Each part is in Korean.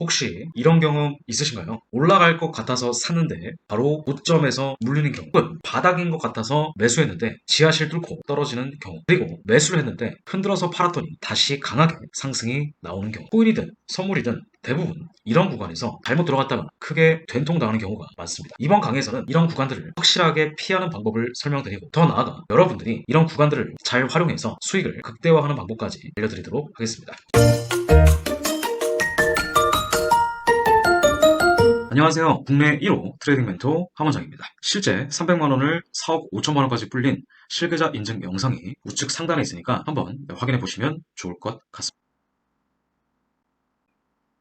혹시 이런 경험 있으신가요? 올라갈 것 같아서 샀는데 바로 고점에서 물리는 경우, 혹은 바닥인 것 같아서 매수했는데 지하실 뚫고 떨어지는 경우, 그리고 매수를 했는데 흔들어서 팔았더니 다시 강하게 상승이 나오는 경우, 코인이든 선물이든 대부분 이런 구간에서 잘못 들어갔다가 크게 된통당하는 경우가 많습니다. 이번 강의에서는 이런 구간들을 확실하게 피하는 방법을 설명드리고, 더 나아가 여러분들이 이런 구간들을 잘 활용해서 수익을 극대화하는 방법까지 알려드리도록 하겠습니다. 안녕하세요. 국내 1호 트레이딩 멘토 함원장입니다. 실제 300만원을 4억 5천만원까지 불린 실계좌 인증 영상이 우측 상단에 있으니까 한번 확인해 보시면 좋을 것 같습니다.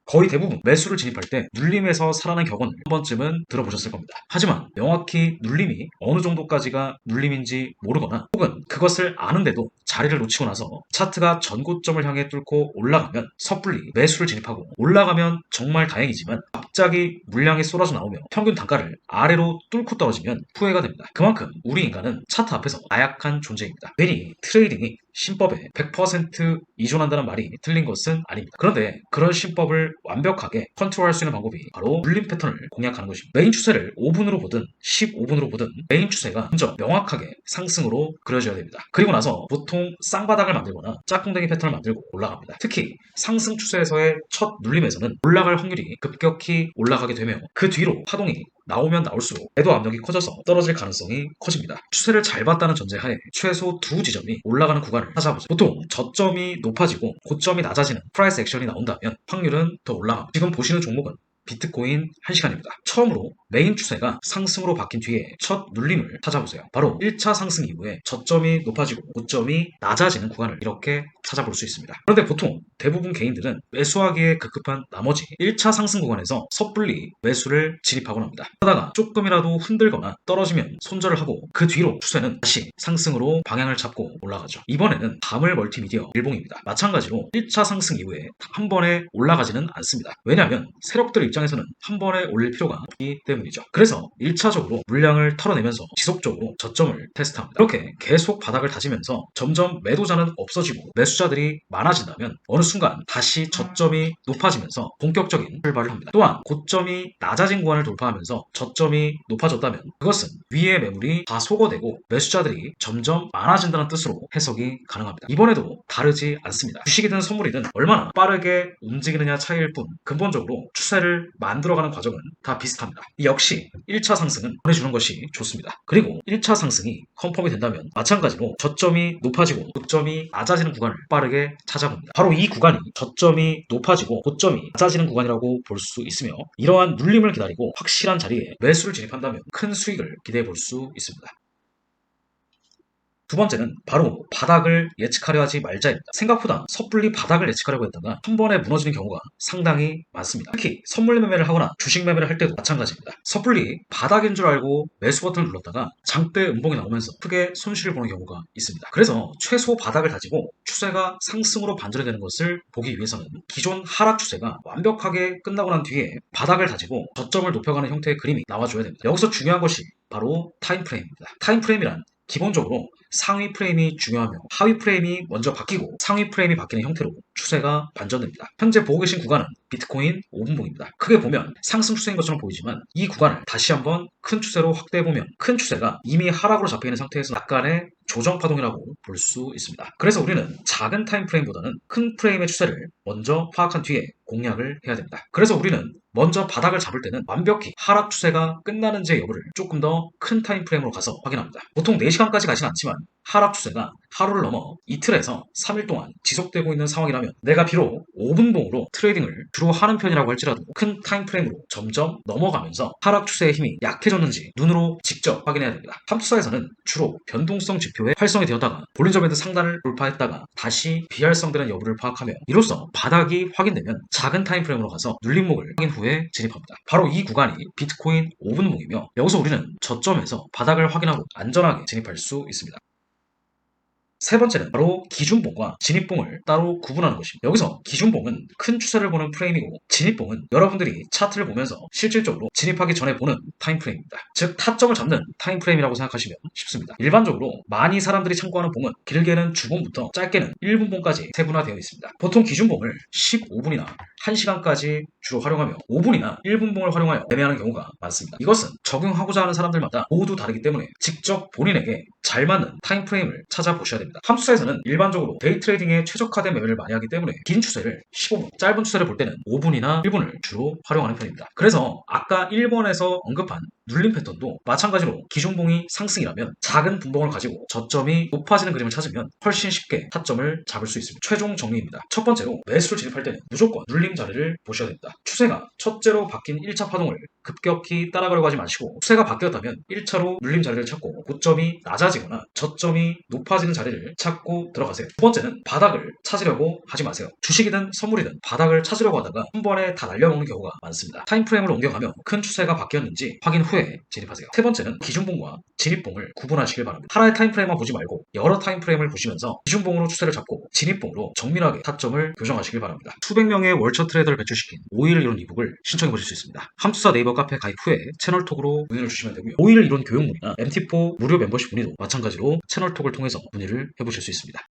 거의 대부분 매수를 진입할 때 눌림에서 살아난 격언을 한 번쯤은 들어보셨을 겁니다. 하지만 명확히 눌림이 어느 정도까지가 눌림인지 모르거나, 혹은 그것을 아는데도 자리를 놓치고 나서 차트가 전고점을 향해 뚫고 올라가면 섣불리 매수를 진입하고, 올라가면 정말 다행이지만 갑자기 물량이 쏟아져 나오며 평균 단가를 아래로 뚫고 떨어지면 후회가 됩니다. 그만큼 우리 인간은 차트 앞에서 나약한 존재입니다. 괜히 트레이딩이 신법에 100% 의존한다는 말이 틀린 것은 아닙니다. 그런데 그런 신법을 완벽하게 컨트롤할 수 있는 방법이 바로 눌림 패턴을 공략하는 것입니다. 메인 추세를 5분으로 보든 15분으로 보든 메인 추세가 먼저 명확하게 상승으로 그려져야 됩니다. 그리고 나서 보통 쌍바닥을 만들거나 짝꿍댕이 패턴을 만들고 올라갑니다. 특히 상승 추세에서의 첫 눌림에서는 올라갈 확률이 급격히 올라가게 되며, 그 뒤로 파동이 나오면 나올수록 매도 압력이 커져서 떨어질 가능성이 커집니다. 추세를 잘 봤다는 전제하에 최소 두 지점이 올라가는 구간을 찾아보죠. 보통 저점이 높아지고 고점이 낮아지는 프라이스 액션이 나온다면 확률은 더 올라갑니다. 지금 보시는 종목은 비트코인 1시간입니다. 처음으로 메인 추세가 상승으로 바뀐 뒤에 첫 눌림을 찾아보세요. 바로 1차 상승 이후에 저점이 높아지고 고점이 낮아지는 구간을 이렇게 찾아볼 수 있습니다. 그런데 보통 대부분 개인들은 매수하기에 급급한 나머지 1차 상승 구간에서 섣불리 매수를 진입하곤 합니다. 하다가 조금이라도 흔들거나 떨어지면 손절을 하고, 그 뒤로 추세는 다시 상승으로 방향을 잡고 올라가죠. 이번에는 밤을 멀티미디어 일봉입니다. 마찬가지로 1차 상승 이후에 한 번에 올라가지는 않습니다. 왜냐하면 세력들 입장에서는 한 번에 올릴 필요가 없기 때문이죠. 그래서 1차적으로 물량을 털어내면서 지속적으로 저점을 테스트합니다. 이렇게 계속 바닥을 다지면서 점점 매도자는 없어지고 매수자들이 많아진다면 어느 순간 다시 저점이 높아지면서 본격적인 출발을 합니다. 또한 고점이 낮아진 구간을 돌파하면서 저점이 높아졌다면 그것은 위의 매물이 다 소거되고 매수자들이 점점 많아진다는 뜻으로 해석이 가능합니다. 이번에도 다르지 않습니다. 주식이든 선물이든 얼마나 빠르게 움직이느냐 차이일 뿐, 근본적으로 추세를 만들어가는 과정은 다 비슷합니다. 역시 1차 상승은 보내주는 것이 좋습니다. 그리고 1차 상승이 컨펌이 된다면 마찬가지로 저점이 높아지고 고점이 낮아지는 구간을 빠르게 찾아봅니다. 바로 이 구간이 저점이 높아지고 고점이 낮아지는 구간이라고 볼 수 있으며, 이러한 눌림을 기다리고 확실한 자리에 매수를 진입한다면 큰 수익을 기대해 볼 수 있습니다. 두 번째는 바로 바닥을 예측하려 하지 말자입니다. 생각보다 섣불리 바닥을 예측하려고 했다가 한 번에 무너지는 경우가 상당히 많습니다. 특히 선물 매매를 하거나 주식 매매를 할 때도 마찬가지입니다. 섭불리 바닥인 줄 알고 매수 버튼을 눌렀다가 장대 음봉이 나오면서 크게 손실을 보는 경우가 있습니다. 그래서 최소 바닥을 다지고 추세가 상승으로 반전이 되는 것을 보기 위해서는 기존 하락 추세가 완벽하게 끝나고 난 뒤에 바닥을 다지고 저점을 높여가는 형태의 그림이 나와줘야 됩니다. 여기서 중요한 것이 바로 타임프레임입니다. 타임프레임이란 기본적으로 상위 프레임이 중요하며 하위 프레임이 먼저 바뀌고 상위 프레임이 바뀌는 형태로 추세가 반전됩니다. 현재 보고 계신 구간은 비트코인 5분봉입니다. 크게 보면 상승 추세인 것처럼 보이지만 이 구간을 다시 한번 큰 추세로 확대해보면 큰 추세가 이미 하락으로 잡혀있는 상태에서 약간의 조정 파동이라고 볼 수 있습니다. 그래서 우리는 작은 타임 프레임보다는 큰 프레임의 추세를 먼저 파악한 뒤에 공략을 해야 됩니다. 그래서 우리는 먼저 바닥을 잡을 때는 완벽히 하락 추세가 끝나는지 여부를 조금 더 큰 타임 프레임으로 가서 확인합니다. 보통 4시간까지 가진 않지만 하락 추세가 하루를 넘어 이틀에서 3일 동안 지속되고 있는 상황이라면, 내가 비록 5분봉으로 트레이딩을 주로 하는 편이라고 할지라도 큰 타임프레임으로 점점 넘어가면서 하락 추세의 힘이 약해졌는지 눈으로 직접 확인해야 됩니다. 탐투사에서는 주로 변동성 지표에 활성이 되었다가 볼린저 밴드 상단을 돌파했다가 다시 비활성되는 여부를 파악하며, 이로써 바닥이 확인되면 작은 타임프레임으로 가서 눌림목을 확인 후에 진입합니다. 바로 이 구간이 비트코인 5분봉이며, 여기서 우리는 저점에서 바닥을 확인하고 안전하게 진입할 수 있습니다. 세 번째는 바로 기준봉과 진입봉을 따로 구분하는 것입니다. 여기서 기준봉은 큰 추세를 보는 프레임이고 진입봉은 여러분들이 차트를 보면서 실질적으로 진입하기 전에 보는 타임프레임입니다. 즉 타점을 잡는 타임프레임이라고 생각하시면 쉽습니다. 일반적으로 많이 사람들이 참고하는 봉은 길게는 주봉부터 짧게는 1분봉까지 세분화되어 있습니다. 보통 기준봉을 15분이나 1시간까지 주로 활용하며 5분이나 1분봉을 활용하여 매매하는 경우가 많습니다. 이것은 적용하고자 하는 사람들마다 모두 다르기 때문에 직접 본인에게 잘 맞는 타임프레임을 찾아보셔야 됩니다. 함수사에서는 일반적으로 데이 트레이딩에 최적화된 매매를 많이 하기 때문에 긴 추세를 15분, 짧은 추세를 볼 때는 5분이나 1분을 주로 활용하는 편입니다. 그래서 아까 1번에서 언급한 눌림 패턴도 마찬가지로 기준봉이 상승이라면 작은 분봉을 가지고 저점이 높아지는 그림을 찾으면 훨씬 쉽게 타점을 잡을 수 있습니다. 최종 정리입니다. 첫 번째로 매수를 진입할 때는 무조건 눌림 자리를 보셔야 됩니다. 추세가 첫째로 바뀐 1차 파동을 급격히 따라가려고 하지 마시고 추세가 바뀌었다면 1차로 눌림 자리를 찾고 고점이 낮아지거나 저점이 높아지는 자리를 찾고 들어가세요. 두 번째는 바닥을 찾으려고 하지 마세요. 주식이든 선물이든 바닥을 찾으려고 하다가 한 번에 다 날려먹는 경우가 많습니다. 타임프레임을 옮겨가며 큰 추세가 바뀌었는지 확인 후에 진입하세요. 세 번째는 기준봉과 진입봉을 구분하시길 바랍니다. 하나의 타임프레임만 보지 말고 여러 타임프레임을 보시면서 기준봉으로 추세를 잡고 진입봉으로 정밀하게 타점을 교정하시길 바랍니다. 수백 명의 월처 트레이더를 배출시킨 5일 이론 이북을 신청해 보실 수 있습니다. 함수사 네이버 카페 가입 후에 채널톡으로 문의를 주시면 되고요. 5일 이론 교육문이나 MT4 무료 멤버십 문의도 마찬가지로 채널톡을 통해서 문의를 해보실 수 있습니다.